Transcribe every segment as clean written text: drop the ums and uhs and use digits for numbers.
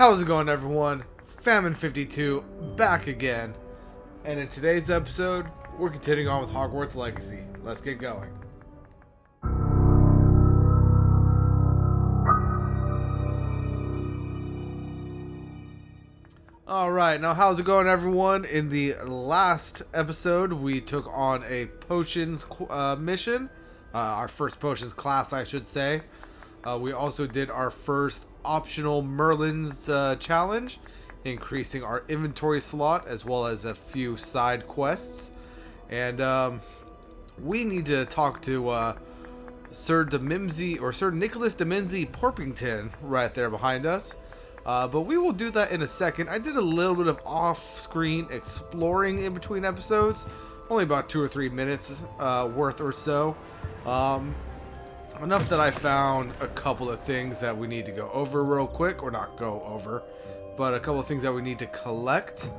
How's it going, everyone? Famine 52 back again, and in today's episode we're continuing on with Hogwarts Legacy. Let's get going. Alright, now how's it going, everyone? In the last episode we took on a potions mission, our first potions class I should say. We also did our first optional Merlin's challenge, increasing our inventory slot as well as a few side quests. And we need to talk to Sir Nicholas Dimimsy Porpington right there behind us. But we will do that in a second. I did a little bit of off-screen exploring in between episodes, only about 2 or 3 minutes worth or so. Enough that I found a couple of things that we need to go over real quick, or not go over, but a couple of things that we need to collect.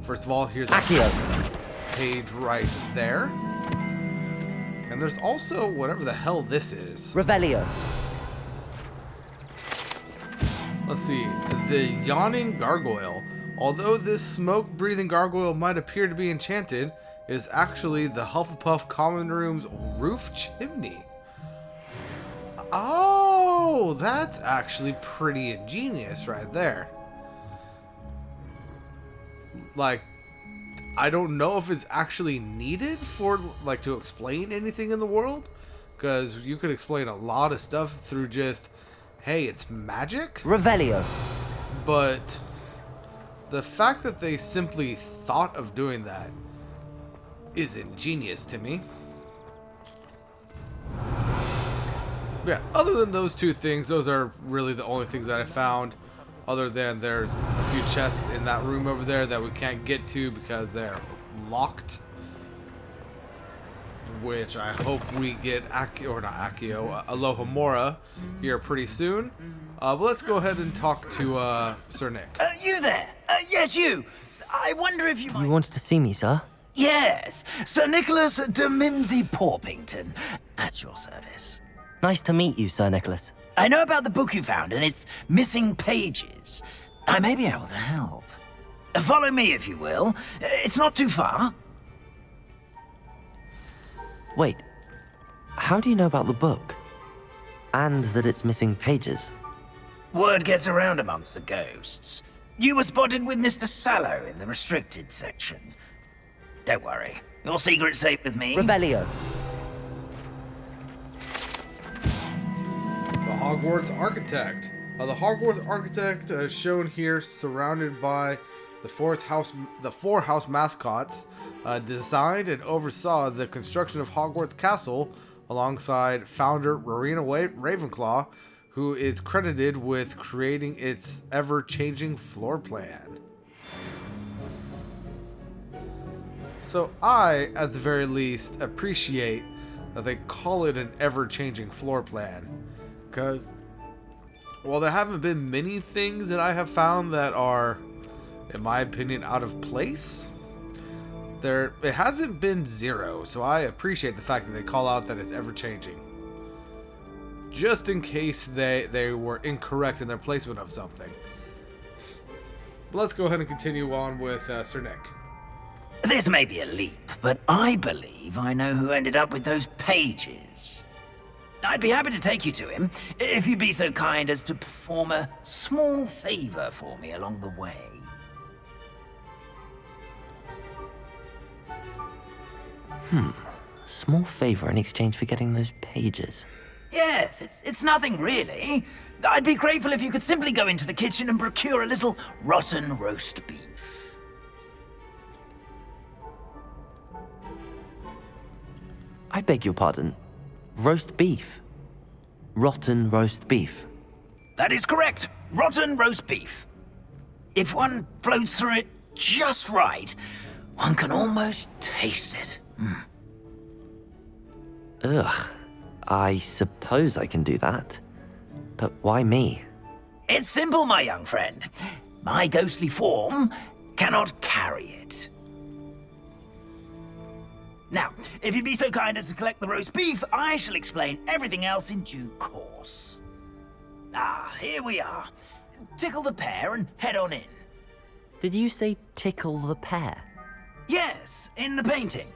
First of all, here's a page right there. And there's also whatever the hell this is. Revelio. Let's see, the Yawning Gargoyle. Although this smoke-breathing gargoyle might appear to be enchanted, it is actually the Hufflepuff common room's roof chimney. Oh, that's actually pretty ingenious right there. Like, I don't know if it's actually needed for, like, to explain anything in the world, because you could explain a lot of stuff through just, hey, it's magic? Revelio. But the fact that they simply thought of doing that is ingenious to me. Yeah, other than those two things, those are really the only things that I found. Other than there's a few chests in that room over there that we can't get to because they're locked. Which I hope we get Alohomora here pretty soon. But let's go ahead and talk to Sir Nick. You there? Yes, you. I wonder if you might... You wanted to see me, sir? Yes, Sir Nicholas Dimimsy Porpington, at your service. Nice to meet you, Sir Nicholas. I know about the book you found and its missing pages. I may be able to help. Follow me, if you will. It's not too far. Wait, how do you know about the book? And that it's missing pages? Word gets around amongst the ghosts. You were spotted with Mr. Sallow in the restricted section. Don't worry, your secret's safe with me. Revelio. The Hogwarts Architect. The Hogwarts Architect is shown here, surrounded by the four house mascots, designed and oversaw the construction of Hogwarts Castle alongside founder Rowena Ravenclaw, who is credited with creating its ever-changing floor plan. So I, at the very least, appreciate that they call it an ever-changing floor plan. Because, while there haven't been many things that I have found that are, in my opinion, out of place, it hasn't been zero. So I appreciate the fact that they call out that it's ever-changing. Just in case they were incorrect in their placement of something. But let's go ahead and continue on with Sir Nick. This may be a leap, but I believe I know who ended up with those pages. I'd be happy to take you to him, if you'd be so kind as to perform a small favor for me along the way. Small favor in exchange for getting those pages. Yes, it's nothing really. I'd be grateful if you could simply go into the kitchen and procure a little rotten roast beef. I beg your pardon. Roast beef. Rotten roast beef. That is correct. Rotten roast beef. If one floats through it just right, one can almost taste it. Ugh. I suppose I can do that. But why me? It's simple, my young friend. My ghostly form cannot carry it. Now, if you'd be so kind as to collect the roast beef, I shall explain everything else in due course. Ah, here we are. tickle the pear and head on in. Did you say tickle the pear? Yes, in the painting.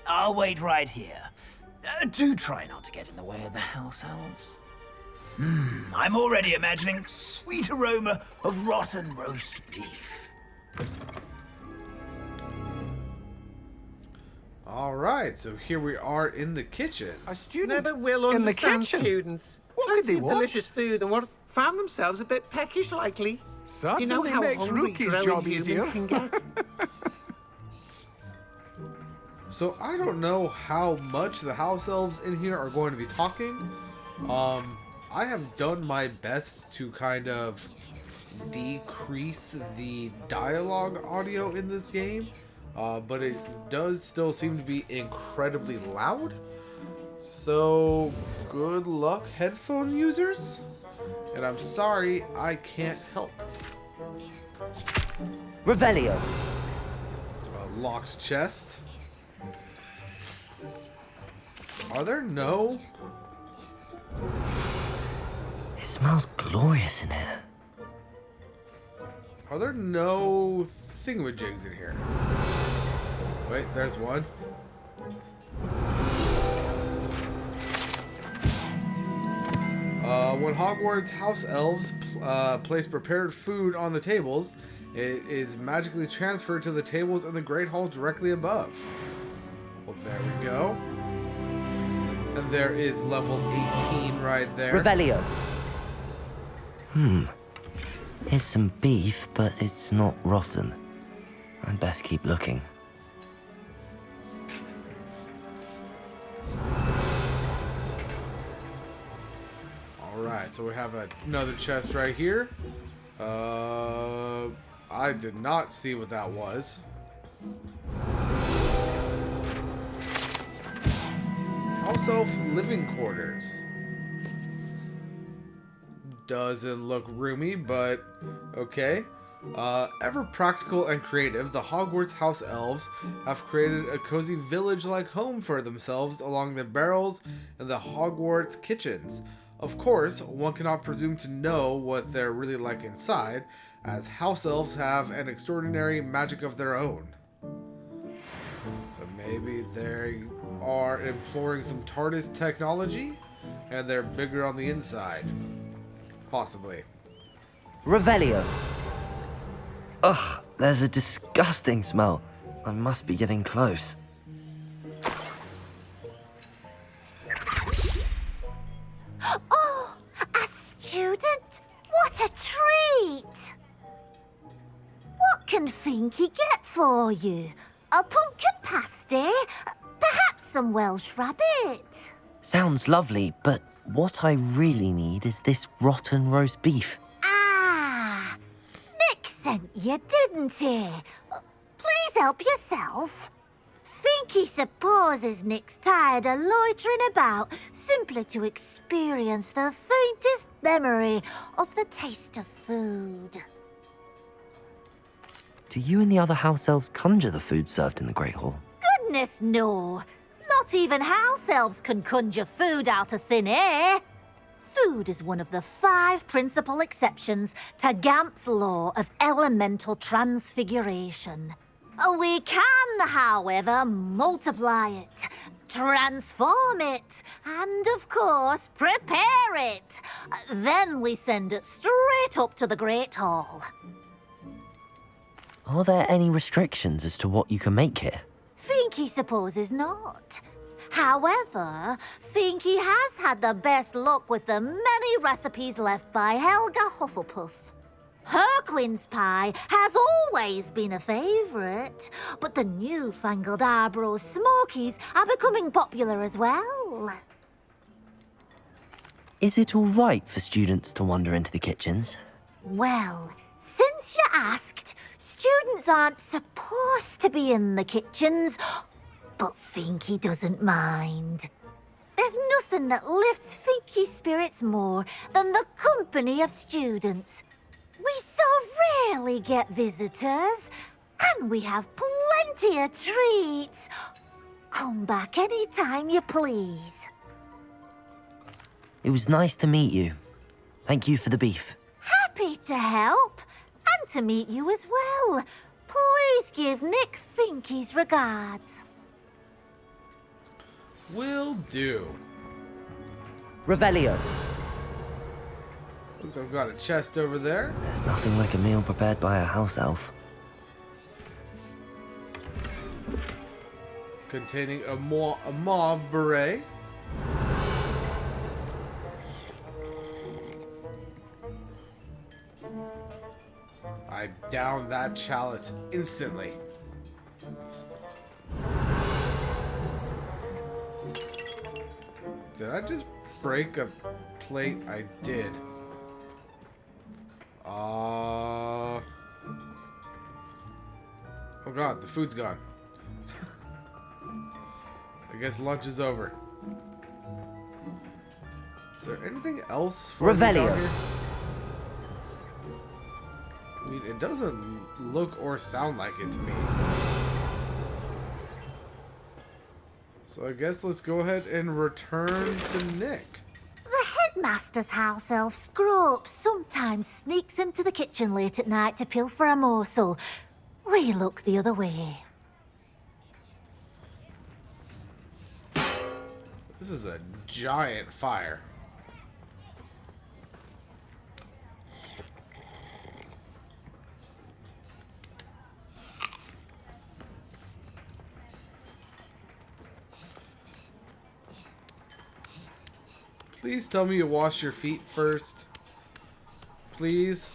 I'll wait right here. Do try not to get in the way of the house elves. I'm already imagining the sweet aroma of rotten roast beef. All right, so here we are in the kitchen. A student Never will in the understand kitchen. students. What could Plenty they of want? delicious food and what found themselves a bit peckish likely. Certainly You know how makes hungry Rookie's growing job humans easier. can get. So I don't know how much the house elves in here are going to be talking. I have done my best to kind of decrease the dialogue audio in this game, but it does still seem to be incredibly loud. So good luck, headphone users. And I'm sorry, I can't help. Revelio. A locked chest. Are there no... It smells glorious in here. Are there no thingamajigs in here? Wait, there's one. When Hogwarts house elves place prepared food on the tables, it is magically transferred to the tables in the Great Hall directly above. Well, there we go. And there is level 18 right there. Revelio. Here's some beef, but it's not rotten. I'd best keep looking. Alright, so we have another chest right here. I did not see what that was. House elf living quarters. Doesn't look roomy, but okay. Ever practical and creative, the Hogwarts house elves have created a cozy village-like home for themselves along the barrels and the Hogwarts kitchens. Of course, one cannot presume to know what they're really like inside, as house elves have an extraordinary magic of their own. So maybe they are employing some TARDIS technology, and they're bigger on the inside. Possibly. Revelio. Ugh, there's a disgusting smell. I must be getting close. Oh, a student? What a treat! What can Finky get for you? A pumpkin pasty? Perhaps some Welsh rabbit? Sounds lovely, but what I really need is this rotten roast beef. Ah, Nick sent you, didn't he? Please help yourself. Finky supposes Nick's tired of loitering about simply to experience the faintest memory of the taste of food. Do you and the other house elves conjure the food served in the Great Hall? Goodness, no. Not even house elves can conjure food out of thin air. Food is one of the 5 principal exceptions to Gamp's law of elemental transfiguration. We can, however, multiply it, transform it, and, of course, prepare it. Then we send it straight up to the Great Hall. Are there any restrictions as to what you can make here? Finky supposes not. However, Finky has had the best luck with the many recipes left by Helga Hufflepuff. Her quince pie has always been a favourite, but the newfangled Arbroath Smokies are becoming popular as well. Is it all right for students to wander into the kitchens? Well, since you asked, students aren't supposed to be in the kitchens, but Finky doesn't mind. There's nothing that lifts Finky's spirits more than the company of students. We so rarely get visitors, and we have plenty of treats. Come back any time you please. It was nice to meet you. Thank you for the beef. Happy Happy to help. And to meet you as well. Please give Nick Finky's regards. Will do. Revelio. Looks like I've got a chest over there. There's nothing like a meal prepared by a house elf. Containing a mauve beret. I downed that chalice instantly. Did I just break a plate? I did. Oh god, the food's gone. I guess lunch is over. Is there anything else for me down Revelio. here? I mean, it doesn't look or sound like it to me. So I guess let's go ahead and return to Nick. The headmaster's house elf Scrope sometimes sneaks into the kitchen late at night to pilfer a morsel. We look the other way. This is a giant fire. Please tell me you wash your feet first. Please.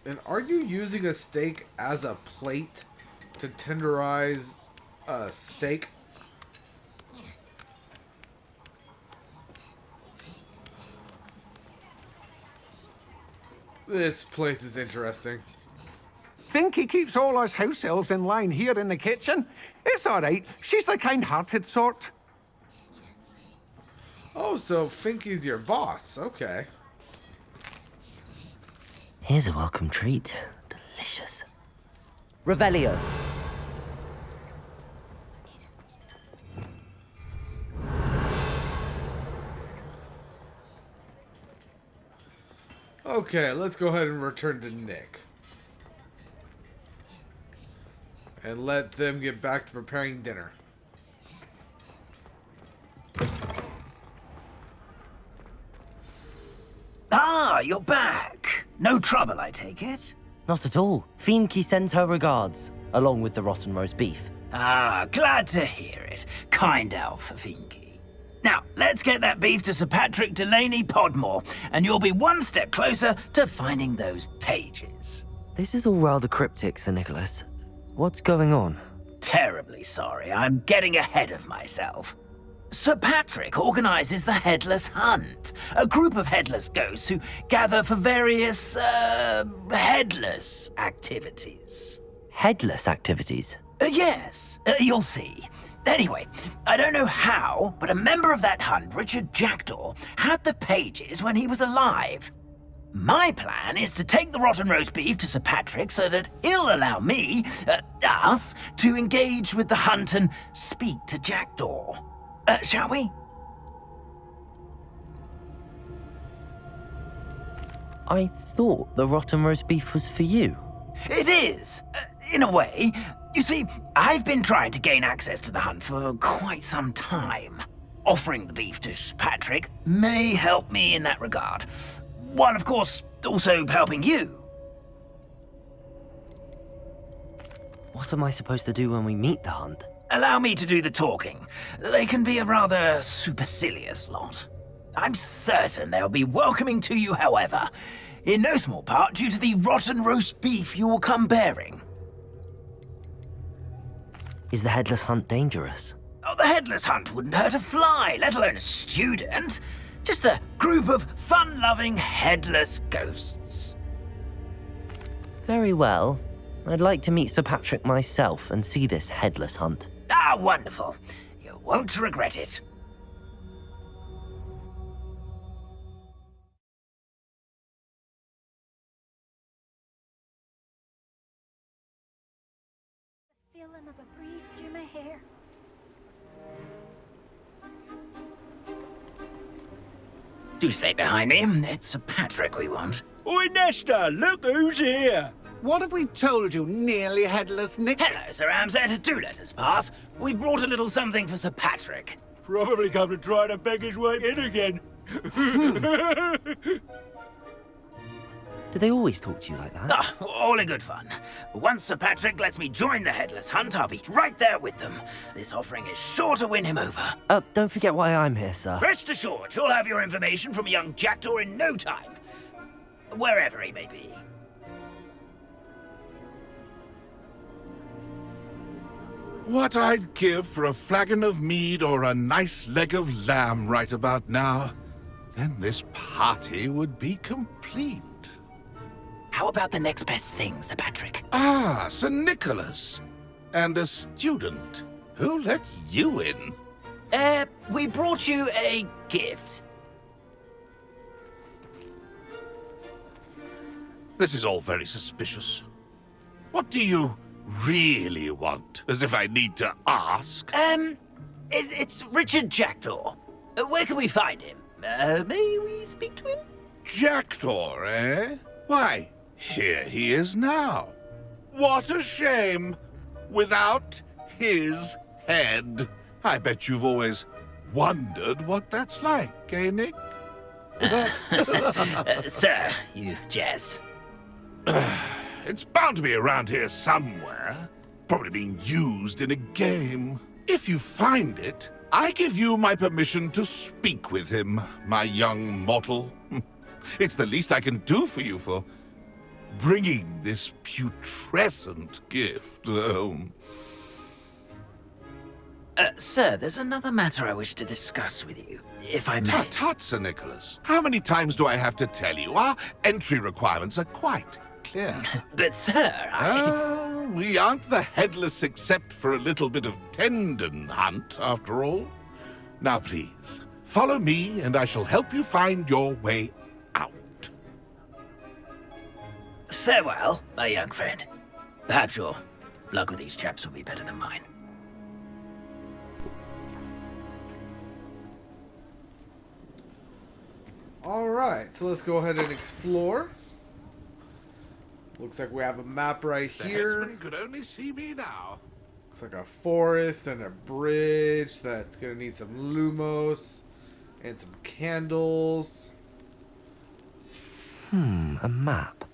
And are you using a steak as a plate to tenderize a steak? This place is interesting. Finky keeps all us house elves in line here in the kitchen. It's all right. She's the kind-hearted sort. Oh, so Finky's your boss. Okay. Here's a welcome treat. Delicious. Revelio. Okay, let's go ahead and return to Nick. And let them get back to preparing dinner. Ah, you're back. No trouble, I take it? Not at all. Fienke sends her regards, along with the rotten roast beef. Ah, glad to hear it. Kind elf, Finky. Now, let's get that beef to Sir Patrick Delaney Podmore, and you'll be one step closer to finding those pages. This is all rather cryptic, Sir Nicholas. What's going on? Terribly sorry, I'm getting ahead of myself. Sir Patrick organizes the Headless Hunt, a group of headless ghosts who gather for various, headless activities. Headless activities? Yes, you'll see. Anyway, I don't know how, but a member of that hunt, Richard Jackdaw, had the pages when he was alive. My plan is to take the rotten roast beef to Sir Patrick so that he'll allow me, us, to engage with the hunt and speak to Jackdaw. Shall we? I thought the rotten roast beef was for you. It is, in a way. You see, I've been trying to gain access to the hunt for quite some time. Offering the beef to Sir Patrick may help me in that regard. While, of course, also helping you. What am I supposed to do when we meet the hunt? Allow me to do the talking. They can be a rather supercilious lot. I'm certain they'll be welcoming to you, however, in no small part due to the rotten roast beef you will come bearing. Is the headless hunt dangerous? Oh, the headless hunt wouldn't hurt a fly, let alone a student. Just a group of fun-loving headless ghosts. Very well. I'd like to meet Sir Patrick myself and see this headless hunt. Ah, wonderful. You won't regret it. Feeling of a breeze through my hair. Do stay behind me. It's Sir Patrick we want. Oi, Nesta, look who's here. What have we told you, nearly headless Nick? Hello, Sir Ramsed. Do let us pass. We've brought a little something for Sir Patrick. Probably come to try to beg his way in again. Do they always talk to you like that? Ah, all in good fun. Once Sir Patrick lets me join the Headless Hunt, I'll be right there with them. This offering is sure to win him over. Don't forget why I'm here, sir. Rest assured, you'll have your information from young Jackdaw in no time. Wherever he may be. What I'd give for a flagon of mead or a nice leg of lamb right about now. Then this party would be complete. How about the next best thing, Sir Patrick? Ah, Sir Nicholas. And a student. Who let you in? We brought you a gift. This is all very suspicious. What do you really want? As if I need to ask. It's Richard Jackdaw. Where can we find him? May we speak to him? Jackdaw, eh? Why, here he is now. What a shame. Without his head. I bet you've always wondered what that's like, eh, Nick? Sir, you jest. It's bound to be around here somewhere. Probably being used in a game. If you find it, I give you my permission to speak with him, my young mortal. It's the least I can do for you for bringing this putrescent gift home. Sir, there's another matter I wish to discuss with you, if I may. Tut, tut, Sir Nicholas. How many times do I have to tell you? Our entry requirements are quite clear. But, sir, We aren't the headless except for a little bit of tendon hunt, after all. Now, please, follow me, and I shall help you find your way out. Farewell, my young friend. Perhaps your luck with these chaps will be better than mine. Alright, so let's go ahead and explore. Looks like we have a map right The here. headsman could only see me now. Looks like a forest and a bridge that's gonna need some lumos and some candles. A map.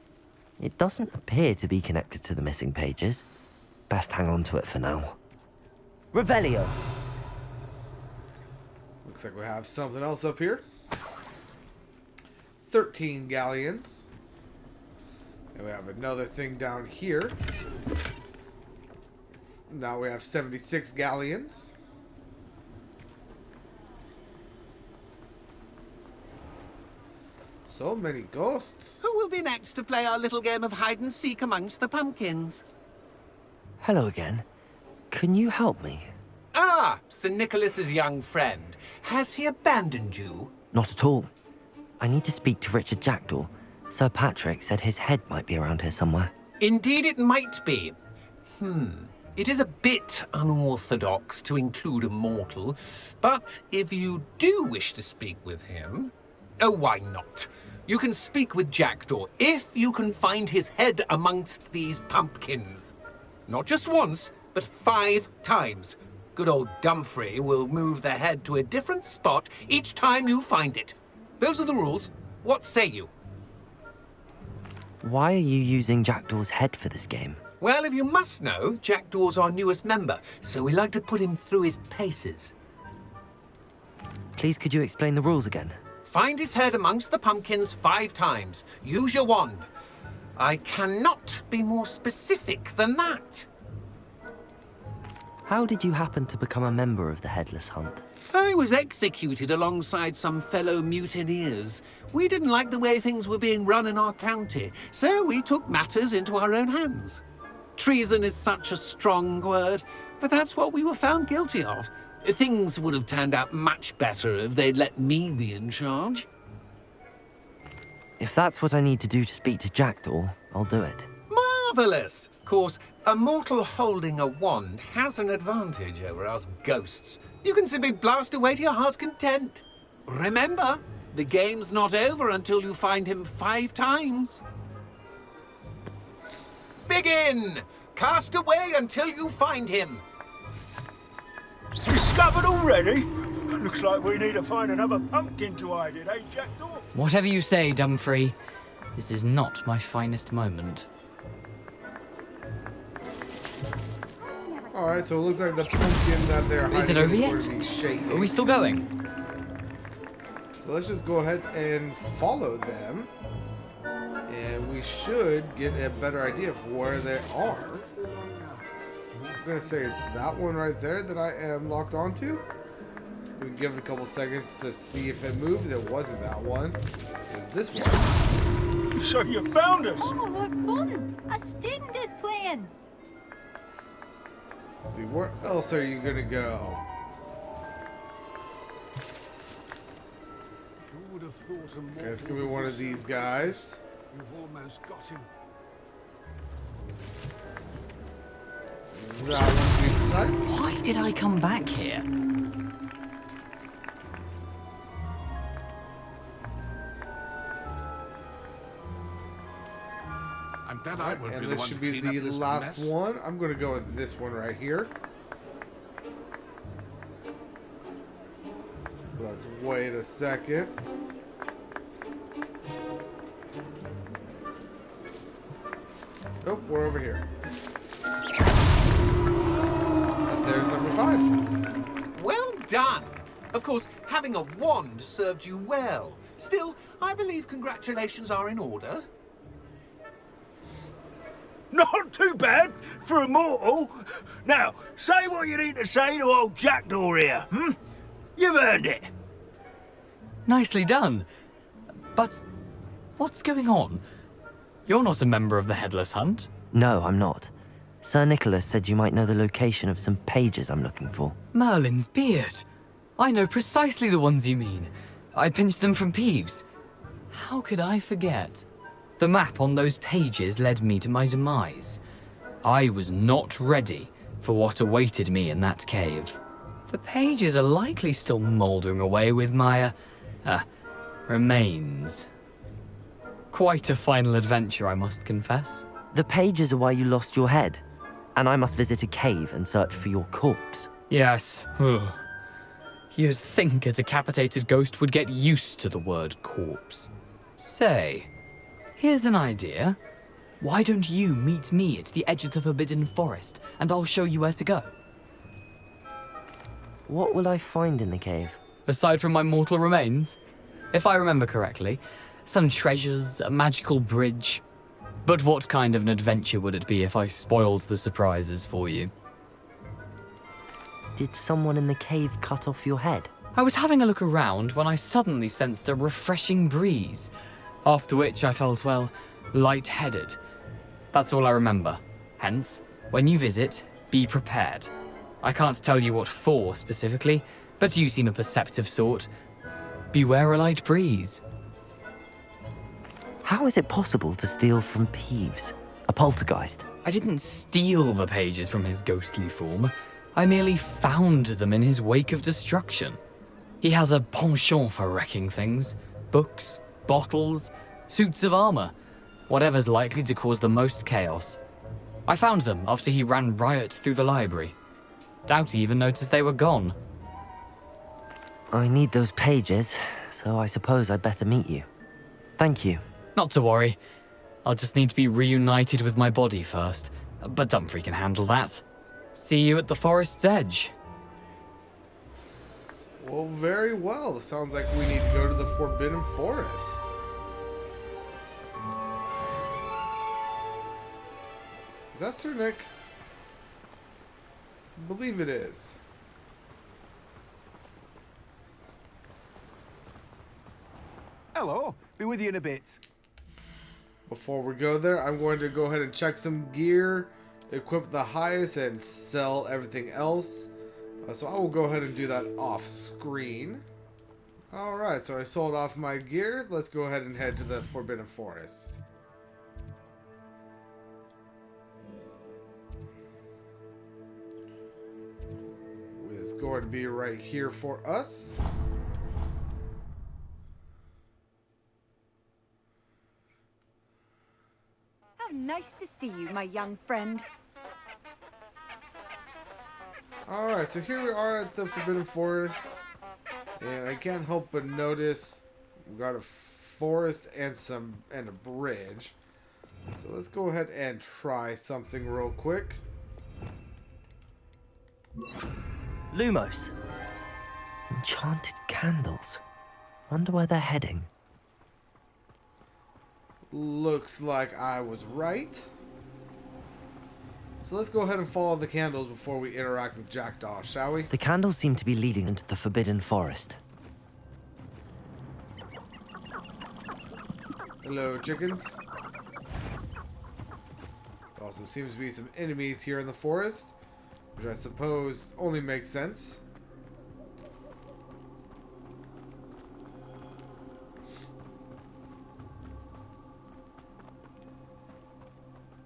It doesn't appear to be connected to the missing pages. Best hang on to it for now. Revelio. Looks like we have something else up here. 13 galleons. And we have another thing down here. Now we have 76 galleons. So many ghosts. Who will be next to play our little game of hide and seek amongst the pumpkins? Hello again. Can you help me? Ah, Sir Nicholas's young friend. Has he abandoned you? Not at all. I need to speak to Richard Jackdaw. Sir Patrick said his head might be around here somewhere. Indeed it might be. It is a bit unorthodox to include a mortal, but if you do wish to speak with him... Oh, why not? You can speak with Jackdaw if you can find his head amongst these pumpkins. Not just once, but 5 times. Good old Dumfrey will move the head to a different spot each time you find it. Those are the rules. What say you? Why are you using Jackdaw's head for this game? Well, if you must know, Jackdaw's our newest member, so we like to put him through his paces. Please, could you explain the rules again? Find his head amongst the pumpkins 5 times. Use your wand. I cannot be more specific than that. How did you happen to become a member of the Headless Hunt? I was executed alongside some fellow mutineers. We didn't like the way things were being run in our county, so we took matters into our own hands. Treason is such a strong word, but that's what we were found guilty of. Things would have turned out much better if they'd let me be in charge. If that's what I need to do to speak to Jackdaw, I'll do it. Marvelous! Of course, a mortal holding a wand has an advantage over us ghosts. You can simply blast away to your heart's content. Remember, The game's not over until you find him 5 times. Begin! Cast away until you find him. Discovered already? Looks like we need to find another pumpkin to hide in, eh, Jackdaw? Whatever you say, Dumfrey. This is not my finest moment. Alright, so it looks like the pumpkin that they're hiding Is it over is yet? going to be shaking. Are we still going? So let's just go ahead and follow them. And we should get a better idea of where they are. I'm going to say it's that one right there that I am locked onto. We can give it a couple seconds to see if it moves. It wasn't that one. It was this one. So you found us! Oh, what fun! A student is playing. Let's see, where else are you going to go? Okay, it's going to be one of these guys. You've almost got him. That one to be precise. Why did I come back here? I'm glad I won't And be the this one should to be clean up the this last mess. one. I'm going to go with this one right here. Let's wait a second. Oh, we're over here. And there's number 5. Well done! Of course, having a wand served you well. Still, I believe congratulations are in order. Not too bad for a mortal. Now, say what you need to say to old Jackdaw here, hmm? You've earned it. Nicely done. But what's going on? You're not a member of the Headless Hunt. No, I'm not. Sir Nicholas said you might know the location of some pages I'm looking for. Merlin's beard. I know precisely the ones you mean. I pinched them from Peeves. How could I forget? The map on those pages led me to my demise. I was not ready for what awaited me in that cave. The pages are likely still mouldering away with my, remains. Quite a final adventure, I must confess. The pages are why you lost your head, and I must visit a cave and search for your corpse. Yes. Ugh. You'd think a decapitated ghost would get used to the word corpse. Say, here's an idea. Why don't you meet me at the edge of the Forbidden Forest, and I'll show you where to go? What will I find in the cave? Aside from my mortal remains? If I remember correctly, some treasures, a magical bridge. But what kind of an adventure would it be if I spoiled the surprises for you? Did someone in the cave cut off your head? I was having a look around when I suddenly sensed a refreshing breeze, after which I felt, well, lightheaded. That's all I remember. Hence, when you visit, be prepared. I can't tell you what for specifically, but you seem a perceptive sort. Beware a light breeze. How is it possible to steal from Peeves, a poltergeist? I didn't steal the pages from his ghostly form. I merely found them in his wake of destruction. He has a penchant for wrecking things. Books, bottles, suits of armor. Whatever's likely to cause the most chaos. I found them after he ran riot through the library. Doubt he even noticed they were gone. I need those pages, so I suppose I'd better meet you. Thank you. Not to worry. I'll just need to be reunited with my body first. But Dumfrey can handle that. See you at the forest's edge. Well, very well. Sounds like we need to go to the Forbidden Forest. Is that Sir Nick? I believe it is. Hello, be with you in a bit. Before we go there, I'm going to go ahead and check some gear, equip the highest, and sell everything else. So I will go ahead and do that off screen. Alright, so I sold off my gear. Let's go ahead and head to the Forbidden Forest. It's going to be right here for us. How nice to see you, my young friend. Alright, so here we are at the Forbidden Forest. And I can't help but notice we got a forest and a bridge. So let's go ahead and try something real quick. Lumos. Enchanted candles. Wonder where they're heading. Looks like I was right. So let's go ahead and follow the candles before we interact with Jackdaw, shall we? The candles seem to be leading into the Forbidden Forest. Hello, chickens. Also seems to be some enemies here in the forest, which I suppose only makes sense.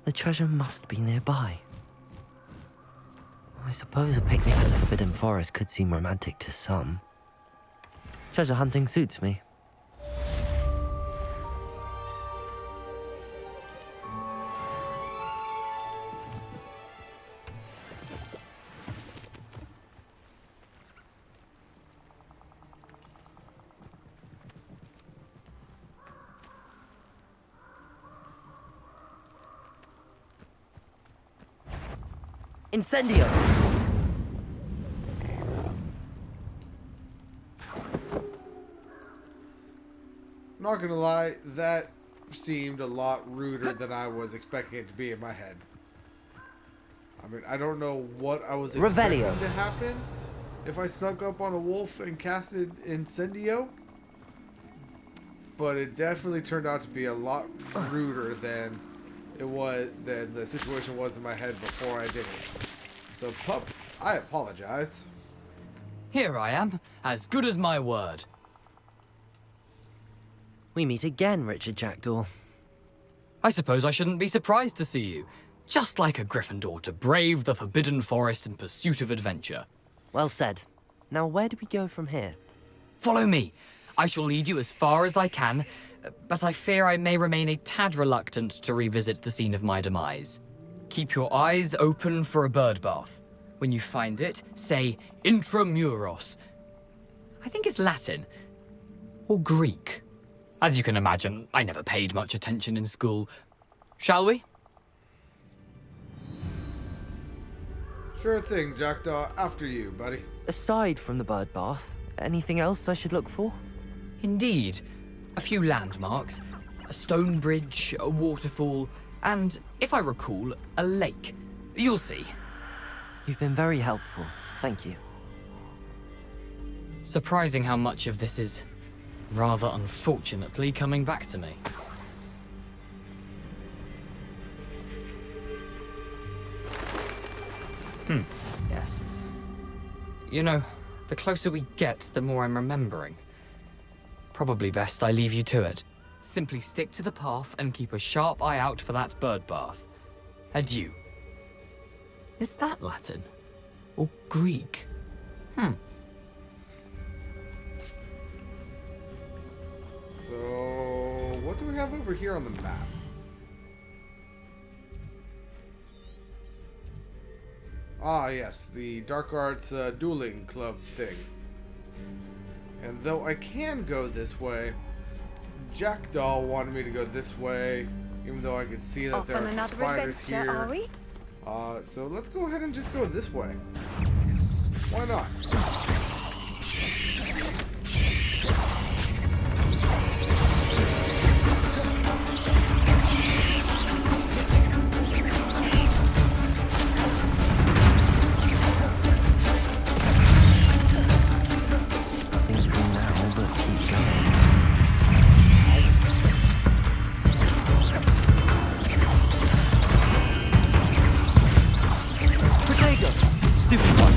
The treasure must be nearby. I suppose a picnic in the Forbidden Forest could seem romantic to some. Treasure hunting suits me. Incendio! Not gonna lie, that seemed a lot ruder than I was expecting it to be in my head. I mean, I don't know what I was expecting to happen if I snuck up on a wolf and casted Incendio, but it definitely turned out to be a lot ruder than the situation was in my head before I did it. So, pup, I apologize. Here I am, as good as my word. We meet again, Richard Jackdaw. I suppose I shouldn't be surprised to see you. Just like a Gryffindor to brave the Forbidden Forest in pursuit of adventure. Well said. Now where do we go from here? Follow me. I shall lead you as far as I can, but I fear I may remain a tad reluctant to revisit the scene of my demise. Keep your eyes open for a bird bath. When you find it, say intramuros. I think it's Latin. Or Greek. As you can imagine, I never paid much attention in school. Shall we? Sure thing, Jackdaw. After you, buddy. Aside from the bird bath, anything else I should look for? Indeed. A few landmarks. A stone bridge, a waterfall, and, if I recall, a lake. You'll see. You've been very helpful. Thank you. Surprising how much of this is, rather unfortunately, coming back to me. Yes. You know, the closer we get, the more I'm remembering. Probably best I leave you to it. Simply stick to the path and keep a sharp eye out for that bird bath. Adieu. Is that Latin? Or Greek? So, what do we have over here on the map? Ah, yes, the Dark Arts dueling club thing. And though I can go this way, Jackdaw wanted me to go this way, even though I could see that there are some spiders here. Are we? So let's go ahead and just go this way. Why not? Nothing to do now but keep going. Potato! Stupid one.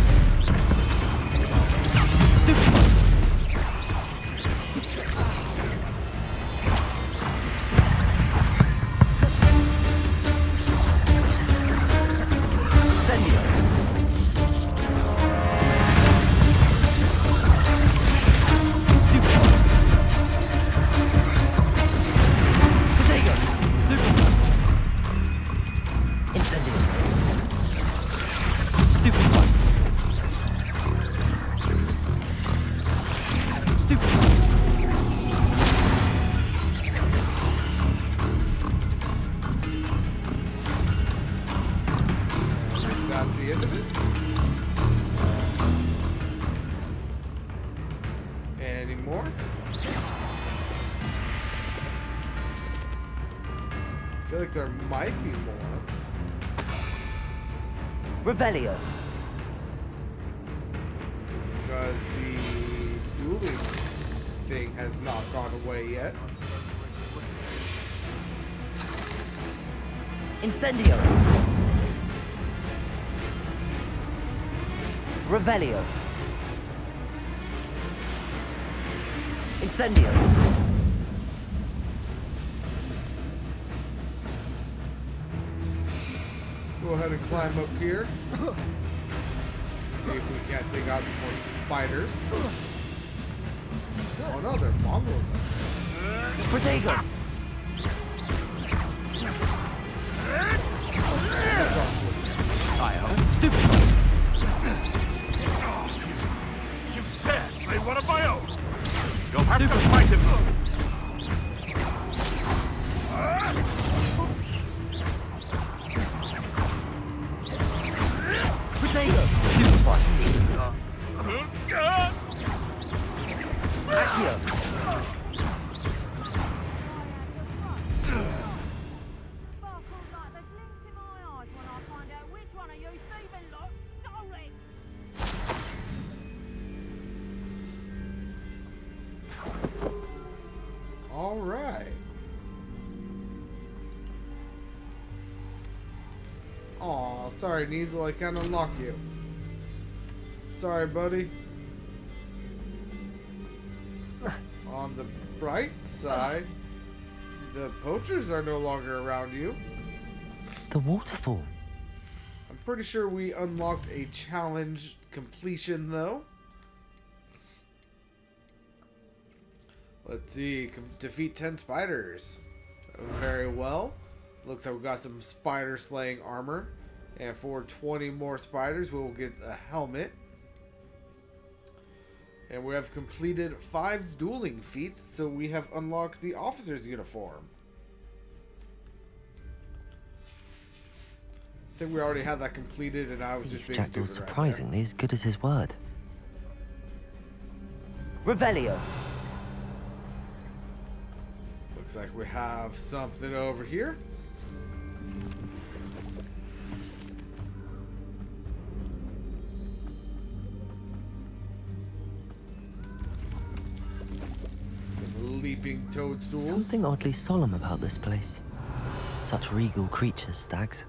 feel like there might be more. Revelio. Because the dueling thing has not gone away yet. Incendio. Revelio. Incendio. Go ahead and climb up here. See if we can't take out some more spiders. Oh no, they're mongrels up there. Protego. Stupid. You dare slay one of my own! You'll have to fight him! Protego. Stupefy. Accio. Sparkles like the glint in my eyes when I find out which one of you thieving lot stole it. All right. Aw, sorry, Niesel, I can't unlock you. Sorry, buddy. On the bright side, the poachers are no longer around you. The waterfall. I'm pretty sure we unlocked a challenge completion, though. Let's see. Defeat 10 spiders. Very well. Looks like we got some spider slaying armor. And for 20 more spiders, we will get a helmet. And we have completed 5 dueling feats, so we have unlocked the officer's uniform. I think we already had that completed, and I was just being Jackdaw was stupid surprisingly as good as his word. Revelio. Looks like we have something over here. Some leaping toadstools. Something oddly solemn about this place. Such regal creatures, stags.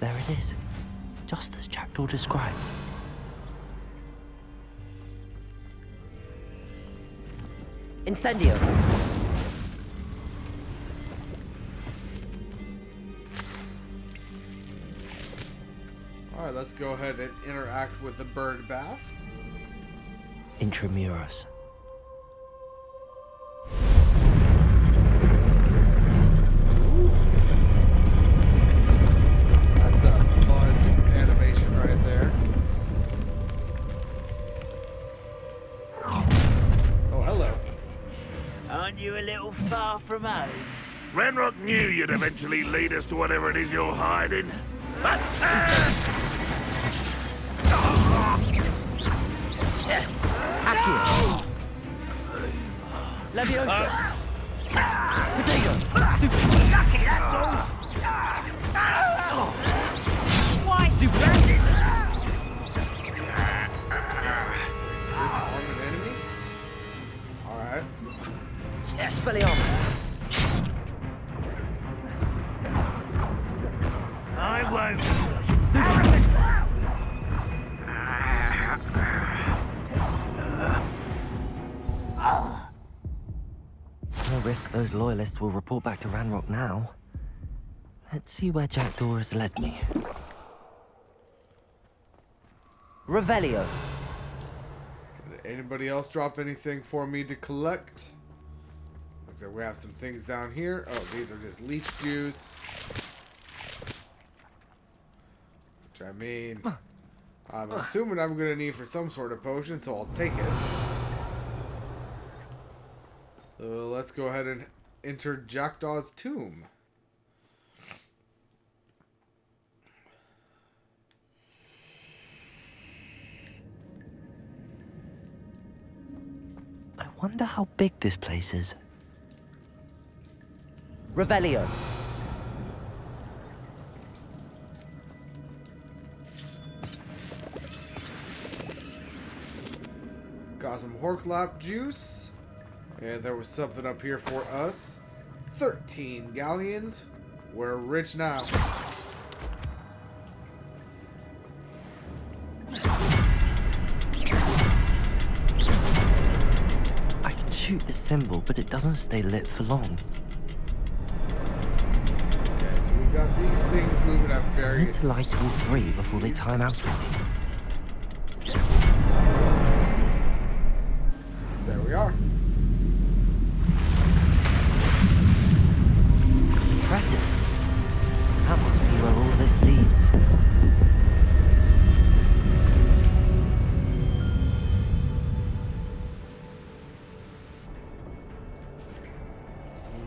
There it is, just as Jackdaw described. Incendio. Alright, let's go ahead and interact with the bird bath. Intramuros. That's a fun animation right there. Oh, hello. Aren't you a little far from home? Ranrock knew you'd eventually lead us to whatever it is you're hiding. Accio. Leviosa. Potato. Stupid. Lucky, that's all! Why stupendous? Disarm an enemy? Alright. Expelliarmus. I won't. No risk those loyalists will report back to Ranrock now. Let's see where Jackdaw has led me. Revelio. Did anybody else drop anything for me to collect? Looks like we have some things down here. Oh, these are just leech juice. Which I mean, I'm assuming I'm going to need for some sort of potion, so I'll take it. So let's go ahead and enter Jackdaw's tomb. Wonder how big this place is. Revelio. Got some Horklap juice. And there was something up here for us. 13 galleons. We're rich now. I can shoot the symbol, but it doesn't stay lit for long. Okay, so we got these things moving at I need various... to light all three before they time out on me. There we are. Impressive. That must be where all this leads.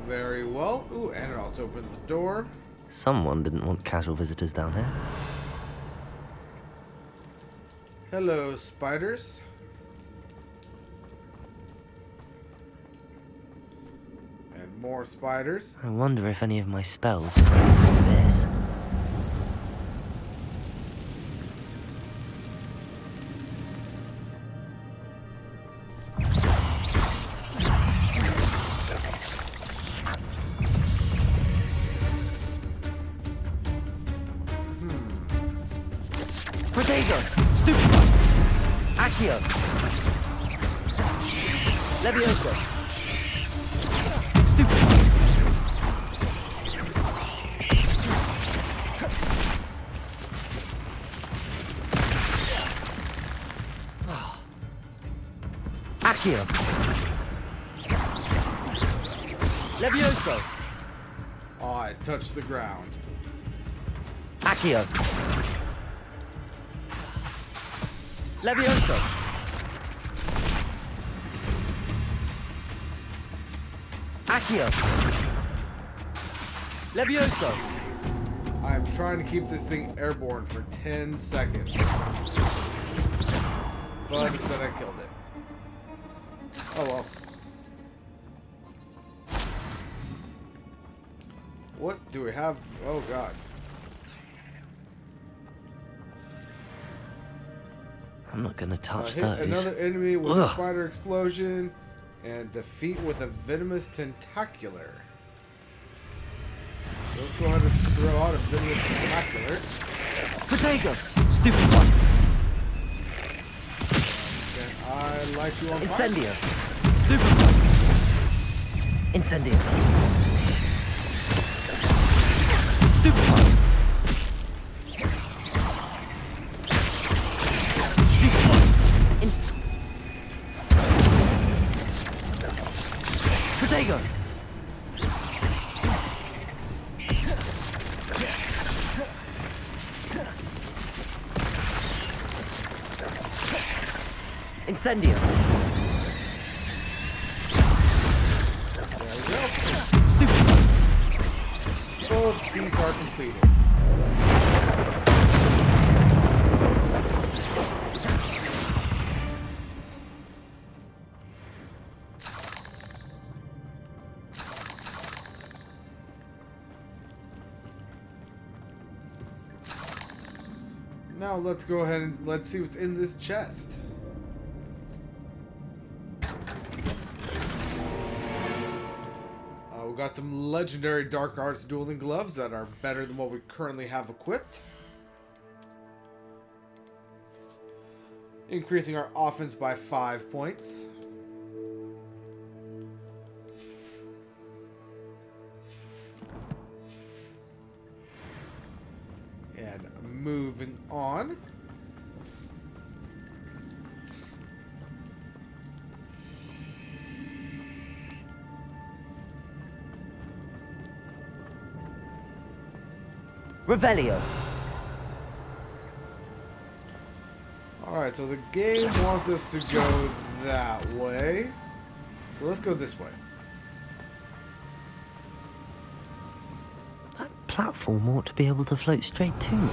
Very well. Ooh, and it also opened the door. Someone didn't want casual visitors down here. Hello, spiders. And more spiders. I wonder if any of my spells will break this. Protego! Stupefy! Accio! Levioso! Stupefy! Accio! Levioso! Oh, I touched the ground. Accio! Levioso! Accio! Levioso! I'm trying to keep this thing airborne for 10 seconds. But instead I killed it. Oh well. What do we have? Oh god. I'm not gonna touch Hit those. another enemy with a Ugh. spider explosion. And defeat with a venomous tentacular. So let's go ahead and throw out a venomous tentacular. Protego! Stupid one! Can I light you on fire? Incendio! Stupid one! Incendio! Stupid one! Stupid one! Protego! Incendio! There we go. Stupid one! Both feats are completed. Now let's go ahead and let's see what's in this chest. We've got some legendary dark arts dueling gloves that are better than what we currently have equipped. Increasing our offense by 5 points. And moving on. Revelio! Alright, so the game wants us to go that way. So let's go this way. That platform ought to be able to float straight to me.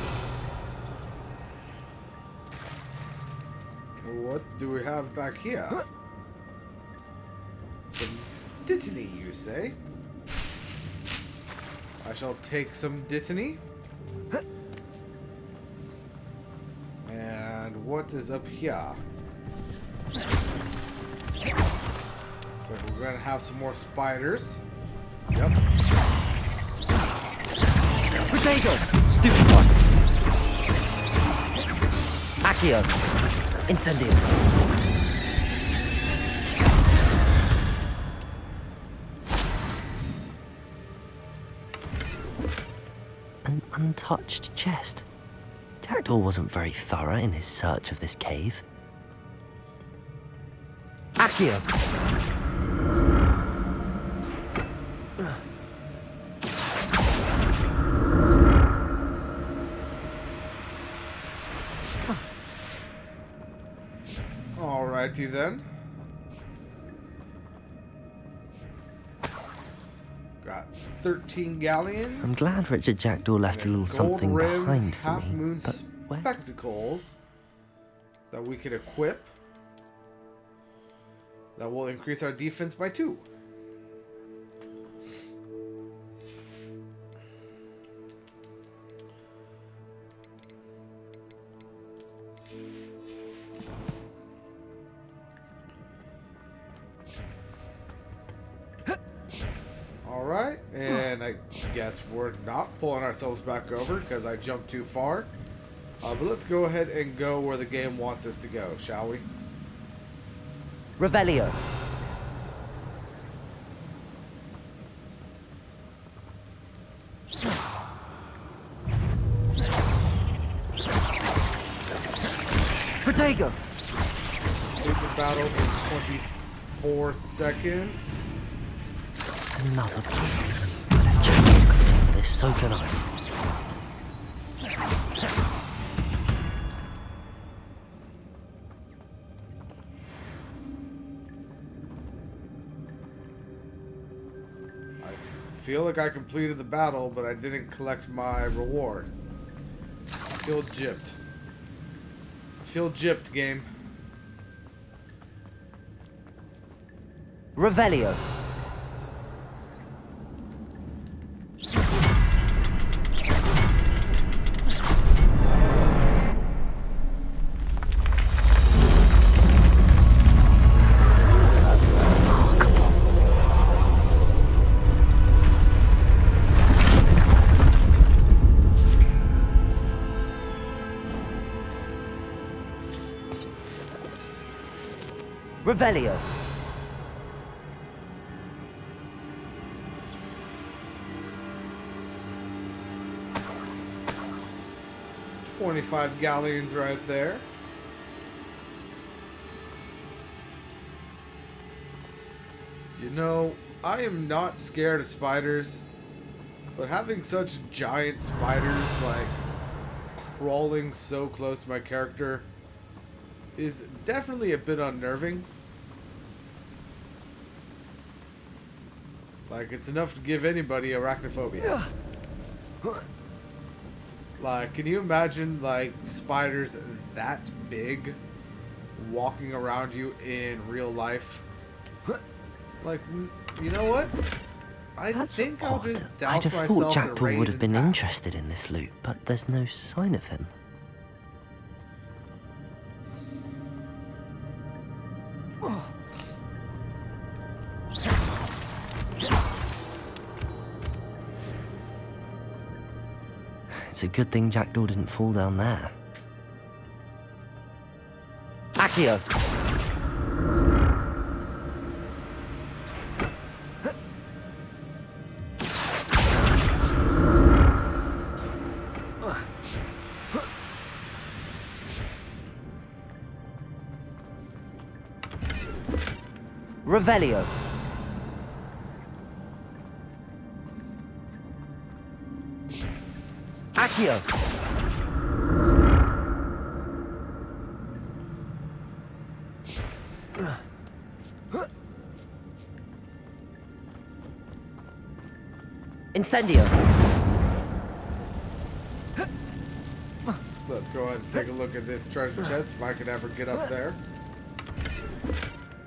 What do we have back here? Dittany, you say? I shall take some Dittany. And what is up here? Looks like we're gonna have some more spiders. Yep. Potato! Stupid one! Accio! Incendio! An untouched chest. Jackdaw wasn't very thorough in his search of this cave. Accio! Alrighty then. Got 13 galleons. I'm glad Richard Jackdaw left a little something behind for half me. moon But where? spectacles that we can equip. That will increase our defense by 2. Alright, and I guess we're not pulling ourselves back over because I jumped too far. But let's go ahead and go where the game wants us to go, shall we? Revelio. Protego. Complete the battle in 24 seconds. Another puzzle. But if Jackdaw can solve this, so can I. I feel like I completed the battle, but I didn't collect my reward. I feel gypped. I feel gypped, game. Revelio. Revelio. $25 galleons right there. You know, I am not scared of spiders, but having such giant spiders, like, crawling so close to my character is definitely a bit unnerving. Like, it's enough to give anybody arachnophobia. Like, can you imagine, like, spiders that big walking around you in real life? Like, you know what? I think I'll just douse I'd have myself thought Jackdaw in would have been pass. interested in this loot, but there's no sign of him. It's a good thing Jackdaw didn't fall down there. Accio! Revelio. Accio. Incendio. Let's go ahead and take a look at this treasure chest if I could ever get up there.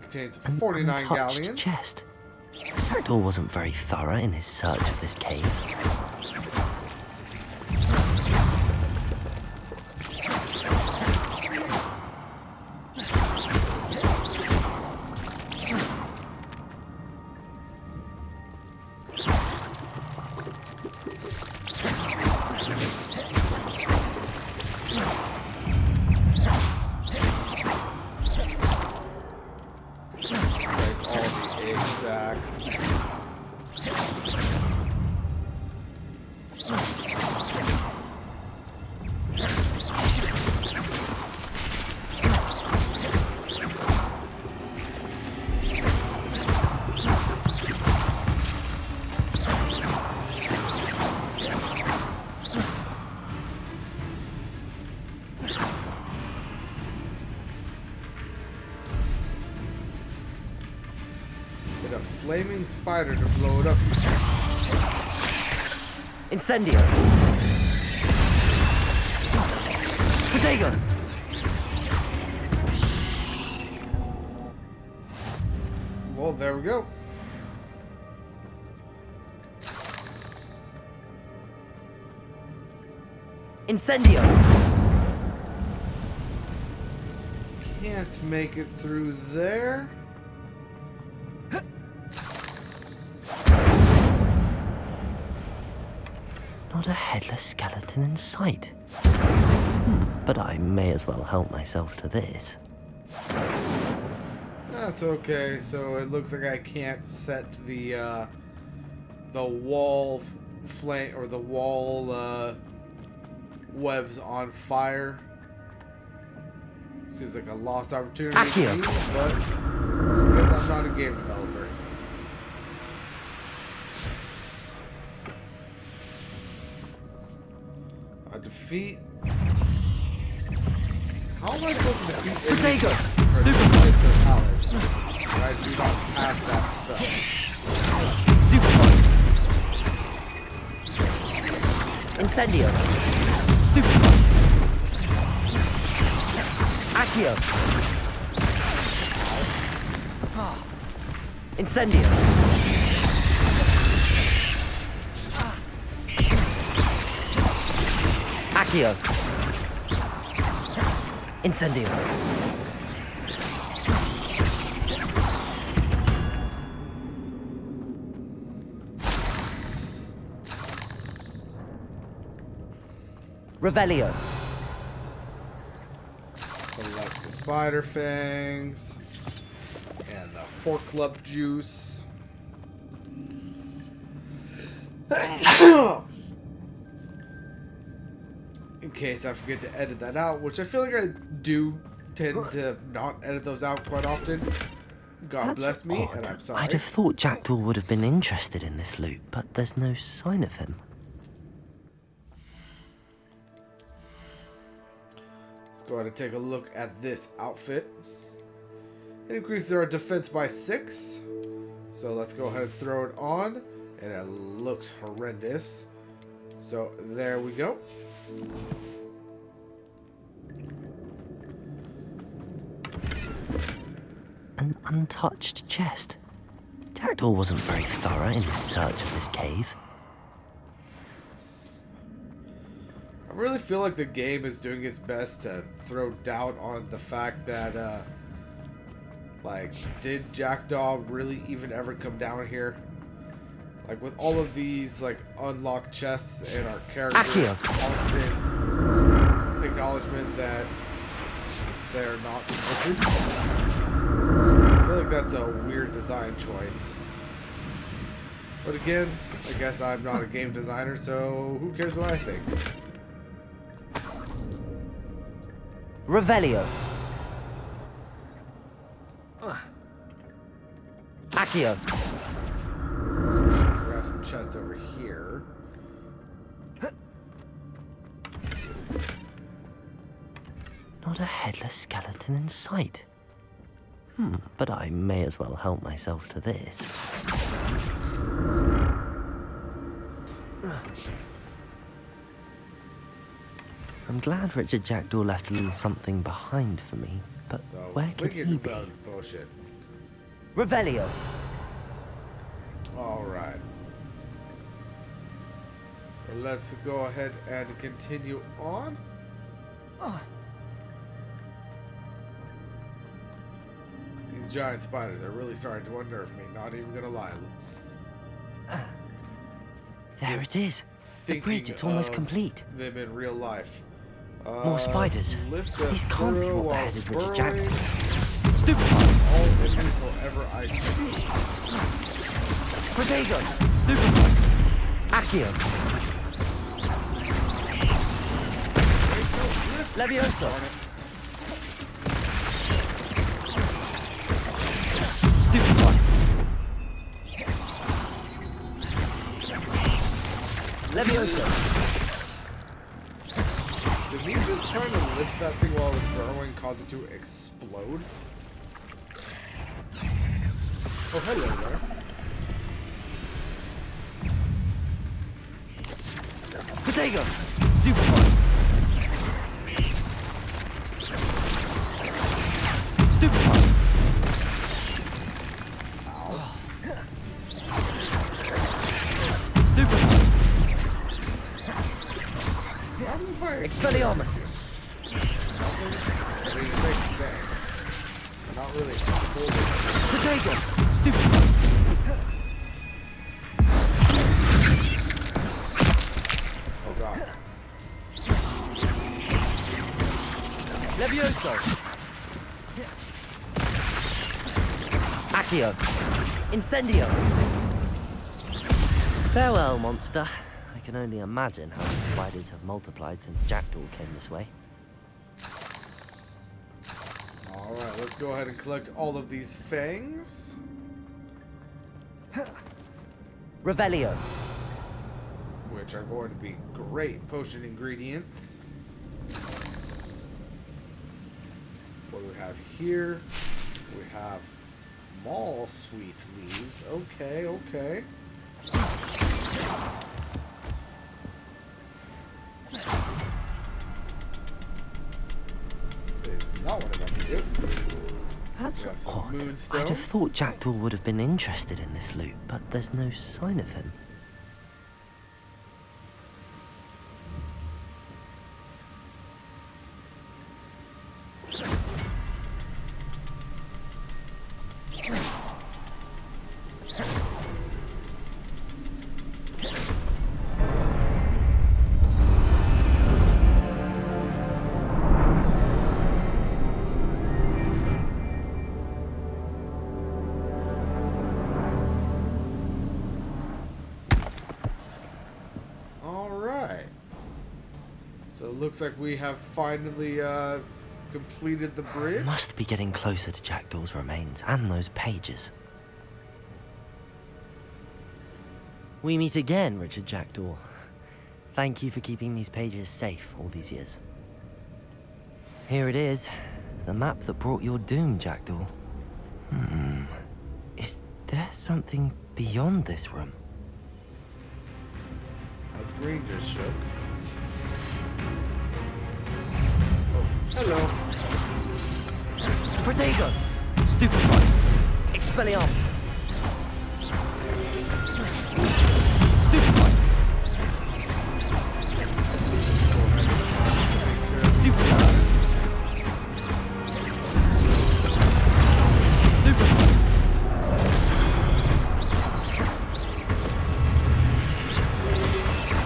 Contains An 49 untouched galleons. chest. Jackdaw wasn't very thorough in his search of this cave. Get a flaming spider to blow it up. Incendio. Bodega. Well, there we go. Incendio. Can't make it through there. Not a headless skeleton in sight. But I may as well help myself to this. That's okay. So it looks like I can't set the wall flame or the wall webs on fire. Seems like a lost opportunity to me, but I guess I'm not a game developer. A defeat. How am I supposed to defeat Potato! Stupid palace? But I do not have that spell. Stupid Incendio. Stupid Accio. Incendio. Accio. Incendio. Revelio. Select the spider fangs and the fork club juice. In case I forget to edit that out, which I feel like I do tend to not edit those out quite often. God bless me, odd. and I'm sorry. I'd have thought Jackdaw would have been interested in this loot, but there's no sign of him. Let's go ahead and take a look at this outfit. It increases our defense by 6. So let's go ahead and throw it on. And it looks horrendous. So there we go. An untouched chest. Jackdaw wasn't very thorough in his search of this cave. I really feel like the game is doing its best to throw doubt on the fact that, like, did Jackdaw really even ever come down here? Like, with all of these, like, unlocked chests and our character's constant acknowledgement that they're not open. I feel like that's a weird design choice. But again, I guess I'm not a game designer, so who cares what I think? Revelio. Accio. Let's grab some chests over here. Not a headless skeleton in sight. But I may as well help myself to this. I'm glad Richard Jackdaw left a little something behind for me, but So, where could he be? Potion. Revelio. Alright. So let's go ahead and continue on. These giant spiders are really starting to unnerve me, not even gonna lie. There Just it is. The bridge, it's almost of complete. Them in real life. More spiders. Lift the These can't be burrow what while beheaded Richard burrowing. Jackdaw. Stupefy! All enemies will ever I choose. Protego! Stupefy! Accio! Levioso! Stupefy! Levioso! Did me just trying to lift that thing while it was burrowing cause it to explode? Oh, hello there. Protego! Stupefy! Stupefy! Stupefy! Expelliarmus! I mean, it makes sense. Not really exploding. Protego! Stupefy! Oh god. Levioso! Accio! Incendio! Farewell, monster. I can only imagine how the spiders have multiplied since Jackdaw came this way. Alright, let's go ahead and collect all of these fangs. Revelio! Which are going to be great potion ingredients. What do we have here? We have mall sweet leaves. Okay, okay. That is not what I meant to do. That's We have some odd. moonstone. I'd have thought Jackdaw would have been interested in this loot, but there's no sign of him. So it looks like we have finally completed the bridge. Must be getting closer to Jackdaw's remains and those pages. We meet again, Richard Jackdaw. Thank you for keeping these pages safe all these years. Here it is, the map that brought your doom, Jackdaw. Is there something beyond this room? My screen just shook. Hello. Protego! Stupefy! Expelliarmus! Stupefy! Stupefy! Stupefy!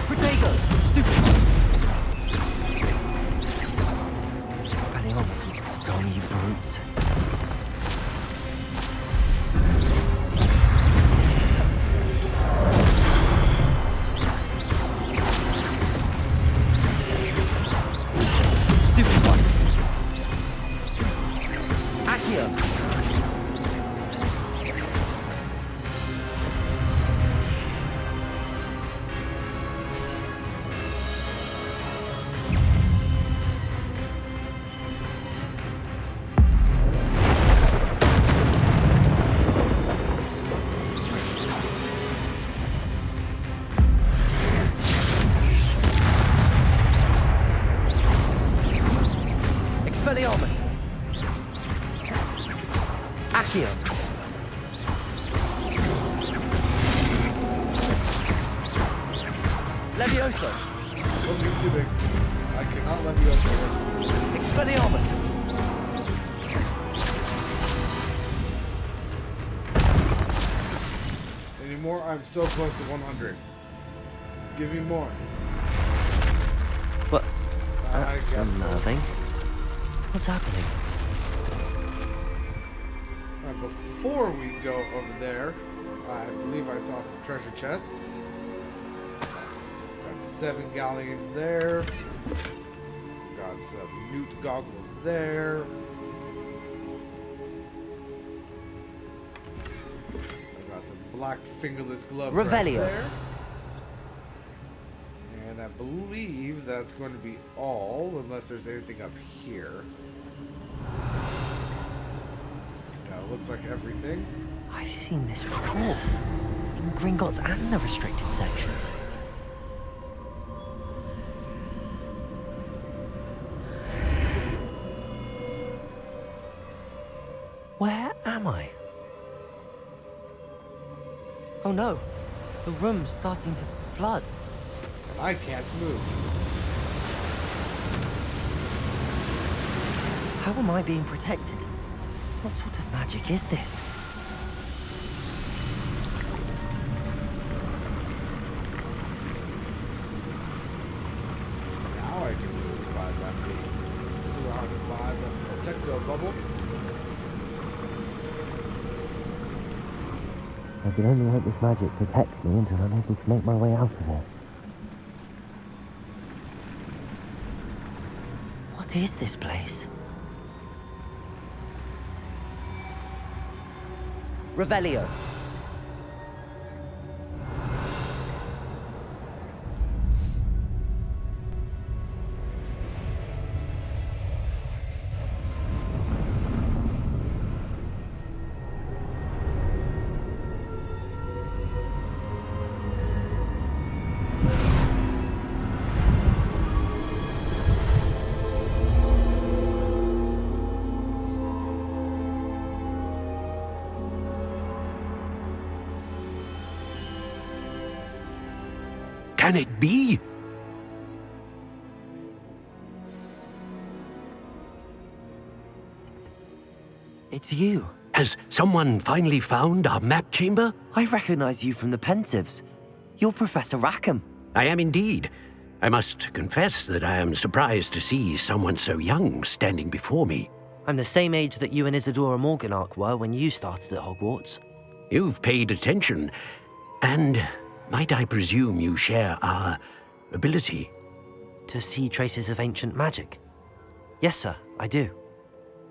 Protego! Stupefy! Expelliarmus will disarm you brutes. Stupefy! Accio! Expelliarmus! Accio! Levioso! It's too big. I cannot Levioso. Expelliarmus! Any more? I'm so close to 100. Give me more. What? I That's guess unnerving. What's happening? Alright, before we go over there, I believe I saw some treasure chests. Got 7 galleons there. Got some newt goggles there. I got some black fingerless gloves right Revelio. there. And I believe that's going to be all, unless there's anything up here. Yeah, it looks like everything. I've seen this before. In Gringotts and the restricted section. Where am I? Oh no, the room's starting to flood. I can't move. How am I being protected? What sort of magic is this? Now I can move as I'm being surrounded by the protector bubble. I can only hope this magic protects me until I'm able to make my way out of here. What is this place? Revelio. Can it be? It's you. Has someone finally found our map chamber? I recognize you from the Pensives. You're Professor Rackham. I am indeed. I must confess that I am surprised to see someone so young standing before me. I'm the same age that you and Isadora Morganach were when you started at Hogwarts. You've paid attention, and might I presume you share our ability? To see traces of ancient magic? Yes, sir, I do.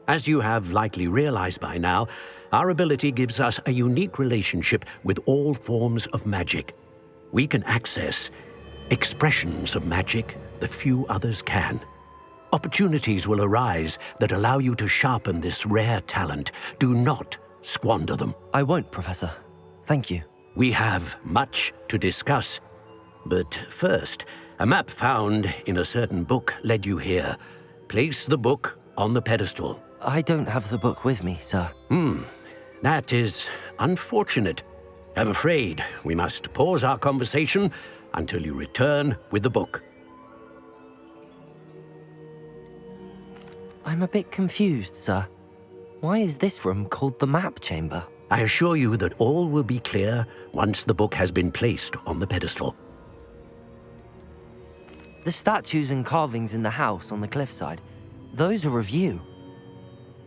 As you have likely realized by now, our ability gives us a unique relationship with all forms of magic. We can access expressions of magic that few others can. Opportunities will arise that allow you to sharpen this rare talent. Do not squander them. I won't, Professor. Thank you. We have much to discuss. But first, a map found in a certain book led you here. Place the book on the pedestal. I don't have the book with me, sir. That is unfortunate. I'm afraid we must pause our conversation until you return with the book. I'm a bit confused, sir. Why is this room called the map chamber? I assure you that all will be clear once the book has been placed on the pedestal. The statues and carvings in the house on the cliffside, those are of you.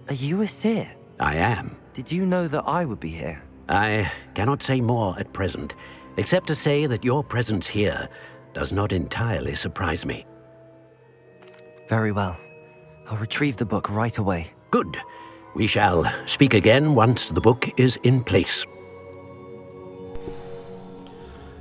Are you a seer? I am. Did you know that I would be here? I cannot say more at present, except to say that your presence here does not entirely surprise me. Very well. I'll retrieve the book right away. Good. We shall speak again once the book is in place.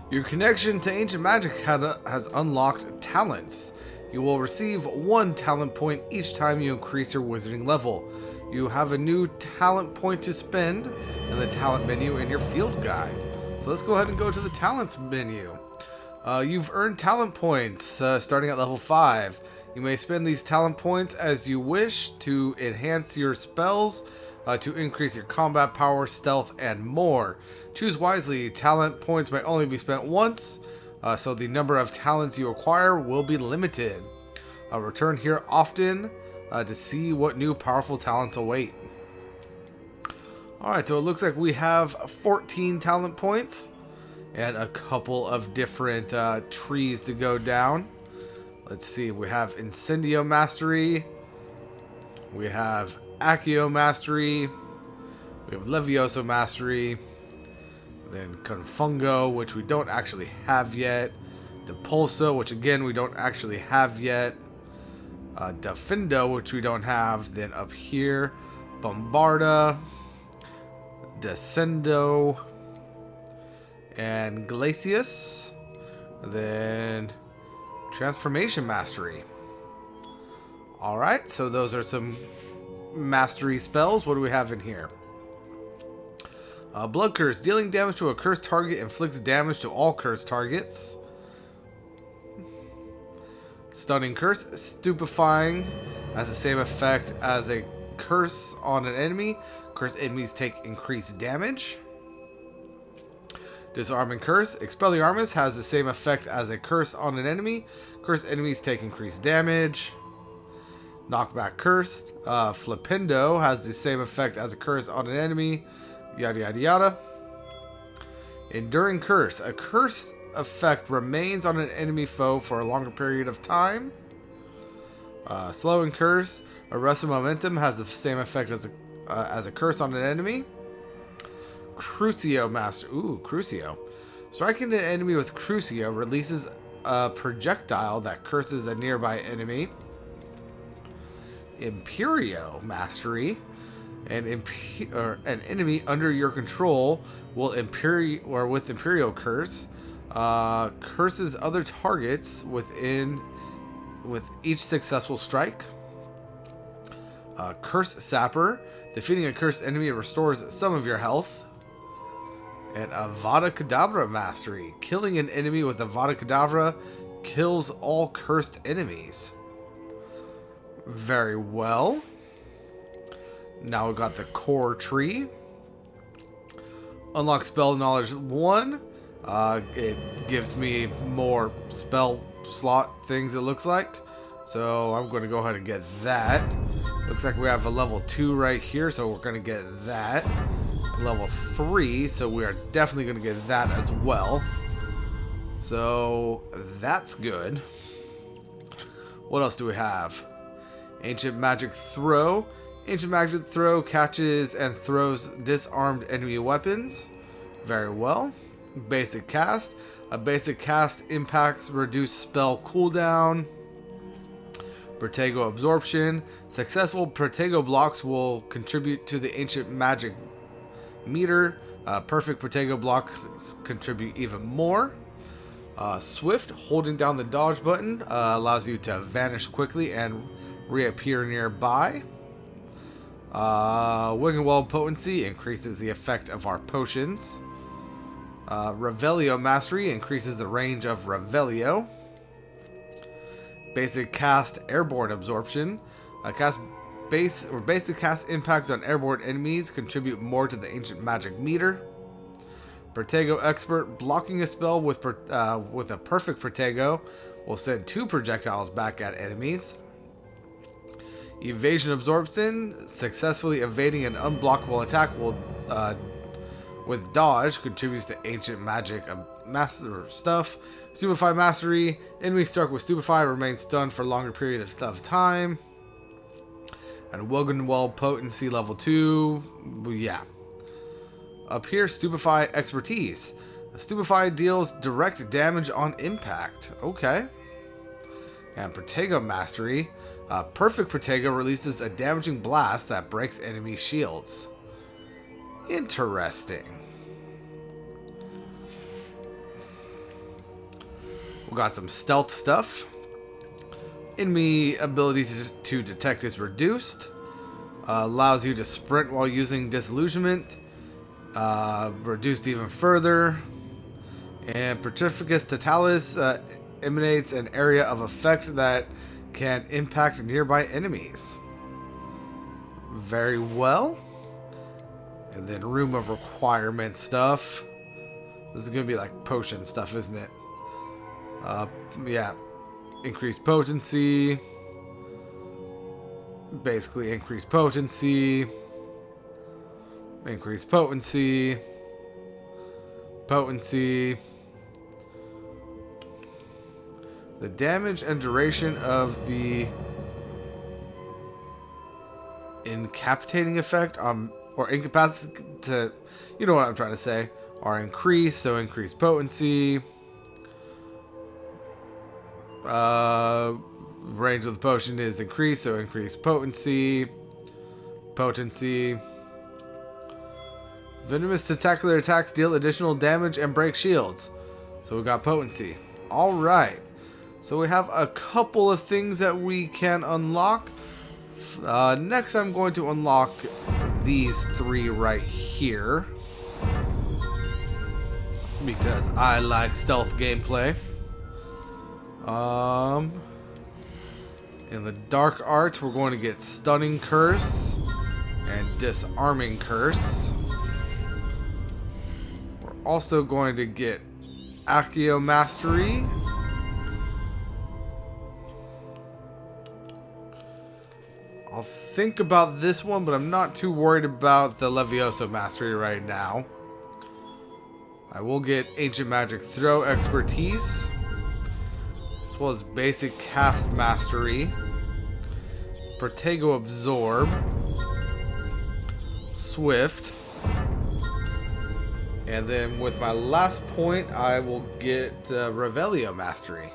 Your connection to ancient magic has unlocked talents. You will receive 1 talent point each time you increase your wizarding level. You have a new talent point to spend in the talent menu in your field guide. So let's go ahead and go to the talents menu. You've earned talent points starting at level 5. You may spend these talent points as you wish to enhance your spells, to increase your combat power, stealth, and more. Choose wisely. Talent points may only be spent once. so the number of talents you acquire will be limited. Return here often to see what new powerful talents await. Alright, so it looks like we have 14 talent points and a couple of different trees to go down. Let's see, we have Incendio Mastery, we have Accio Mastery, we have Levioso Mastery, then Confungo, which we don't actually have yet, Depulso, which again we don't actually have yet, Defindo, which we don't have, then up here, Bombarda, Descendo, and Glacius, then Transformation Mastery. Alright, so those are some mastery spells. What do we have in here? Blood Curse. Dealing damage to a cursed target inflicts damage to all cursed targets. Stunning Curse. Stupefying has the same effect as a curse on an enemy. Cursed enemies take increased damage. Disarming Curse. Expelliarmus has the same effect as a curse on an enemy. Cursed enemies take increased damage. Knockback Curse. Flipendo has the same effect as a curse on an enemy. Yada yada yada. Enduring Curse. A cursed effect remains on an enemy foe for a longer period of time. Slowing Curse. Arrested Momentum has the same effect as a curse on an enemy. Crucio Master. Ooh, Crucio. Striking an enemy with Crucio releases a projectile that curses a nearby enemy. Imperio Mastery. An enemy under your control will with Imperial Curse curses other targets with each successful strike. Curse Sapper. Defeating a cursed enemy restores some of your health. And Avada Kedavra Mastery. Killing an enemy with Avada Kedavra kills all cursed enemies. Very well. Now we've got the core tree. Unlock spell knowledge 1. It gives me more spell slot things, it looks like. So I'm going to go ahead and get that. Looks like we have a level 2 right here, so we're going to get that. Level 3, so we are definitely going to get that as well. So that's good. What else do we have? Ancient Magic Throw. Ancient Magic Throw catches and throws disarmed enemy weapons. Very well. Basic Cast. A basic cast impacts reduced spell cooldown. Protego Absorption. Successful Protego blocks will contribute to the Ancient Magic meter. Perfect Protego blocks contribute even more. Swift. Holding down the dodge button allows you to vanish quickly and reappear nearby. Wiggenweld Potency increases the effect of our potions. Revelio Mastery increases the range of Revelio. Basic Cast Airborne Absorption. Basic cast impacts on airborne enemies contribute more to the Ancient Magic meter. Protego Expert. Blocking a spell with a perfect Protego will send 2 projectiles back at enemies. Evasion Absorption. Successfully evading an unblockable attack will with dodge contributes to Ancient Magic master stuff. Stupefy Mastery. Enemy struck with Stupefy remains stunned for a longer period of time. And Wiggenweld Potency level 2. Yeah. Up here, Stupefy Expertise. Stupefy deals direct damage on impact. Okay. And Protego Mastery. Perfect Protego releases a damaging blast that breaks enemy shields. Interesting. We got some stealth stuff. Enemy ability to detect is reduced. Allows you to sprint while using Disillusionment. Reduced even further. And Petrificus Totalis emanates an area of effect that can impact nearby enemies. Very well. And then Room of Requirement stuff. This is going to be like potion stuff, isn't it? Yeah. Increased potency. Basically increased potency. Increased potency. Potency. The damage and duration of the incapacitating effect or incapacitated, you know what I'm trying to say, are increased, so increased potency. Range of the potion is increased, so increased potency. Potency. Venomous tentacular attacks deal additional damage and break shields. So we got potency. Alright. So we have a couple of things that we can unlock. Next I'm going to unlock these three right here. Because I like stealth gameplay. In the dark arts, we're going to get Stunning Curse and Disarming Curse. We're also going to get Accio Mastery. I'll think about this one, but I'm not too worried about the Levioso Mastery right now. I will get Ancient Magic Throw Expertise, as well as Basic Cast Mastery, Protego Absorb, Swift, and then with my last point, I will get Revelio Mastery.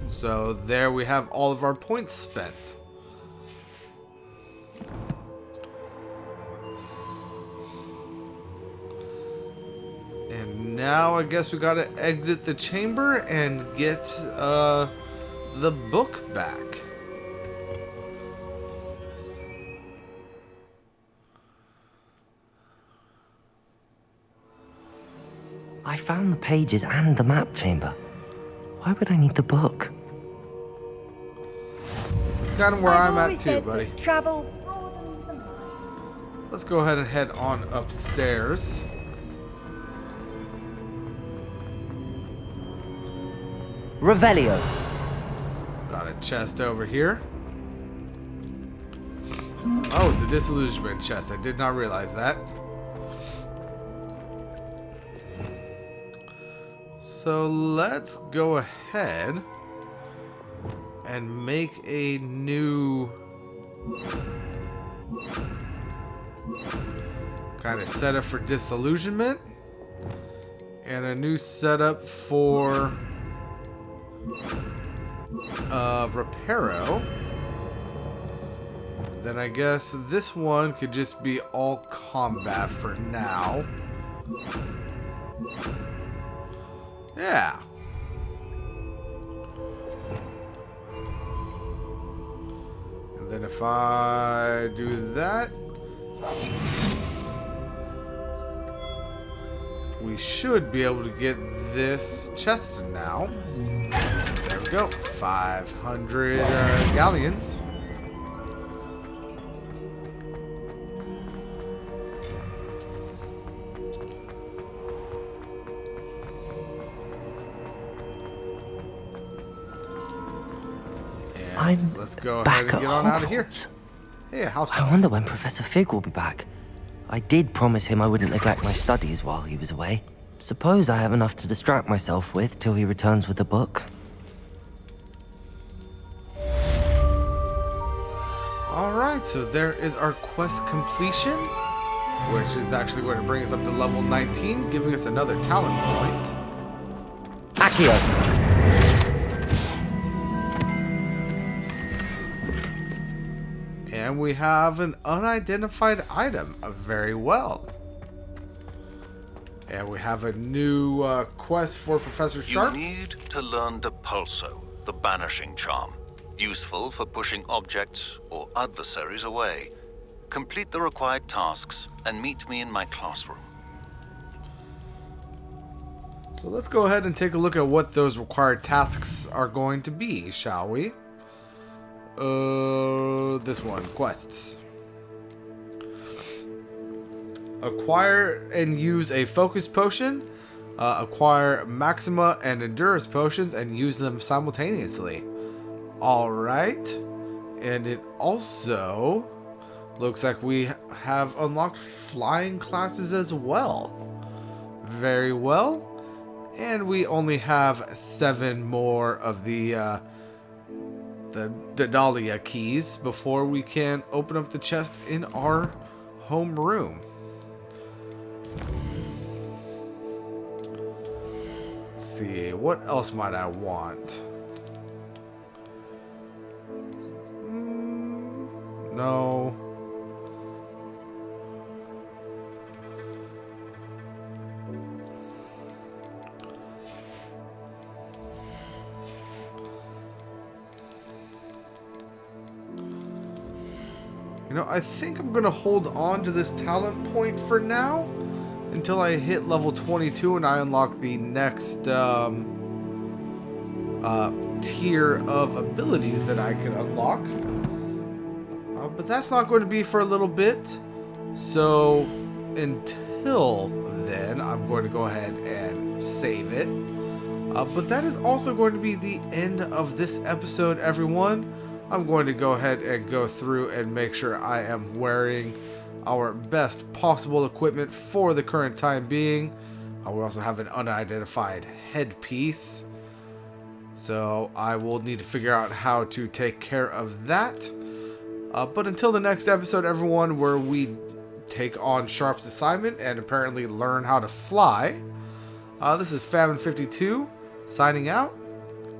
So there we have all of our points spent. And now I guess we gotta exit the chamber and get the book back. I found the pages and the map chamber. Why would I need the book? It's kind of where I'm at too, buddy. Travel. Let's go ahead and head on upstairs. Revelio. Got a chest over here. Oh, it's a disillusionment chest. I did not realize that. So let's go ahead and make a new kind of setup for disillusionment and a new setup for Reparo. Then I guess this one could just be all combat for now. Yeah. And then if I do that, we should be able to get this chest now. There we go. 500 galleons. Let's go ahead and get on out of here. Hey, how's I wonder when Professor Fig will be back. I did promise him I wouldn't neglect my studies while he was away. Suppose I have enough to distract myself with till he returns with the book. Alright, so there is our quest completion, which is actually going to bring us up to level 19, giving us another talent point. Accio! And we have an unidentified item. Very well. And we have a new quest for Professor Sharp. You need to learn Depulso, the banishing charm. Useful for pushing objects or adversaries away. Complete the required tasks and meet me in my classroom. So let's go ahead and take a look at what those required tasks are going to be, shall we? This one, quests. Acquire and use a focus potion. Acquire Maxima and Endurance potions and use them simultaneously. Alright. And it also looks like we have unlocked flying classes as well. Very well. And we only have 7 more of the Dahlia keys before we can open up the chest in our home room. Let's see, what else might I want? No. You know, I think I'm going to hold on to this talent point for now until I hit level 22 and I unlock the next tier of abilities that I can unlock. But that's not going to be for a little bit. So until then, I'm going to go ahead and save it. But that is also going to be the end of this episode, everyone. I'm going to go ahead and go through and make sure I am wearing our best possible equipment for the current time being. We also have an unidentified headpiece. So I will need to figure out how to take care of that. But until the next episode, everyone, where we take on Sharp's assignment and apparently learn how to fly. This is Famine52 signing out,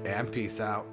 and peace out.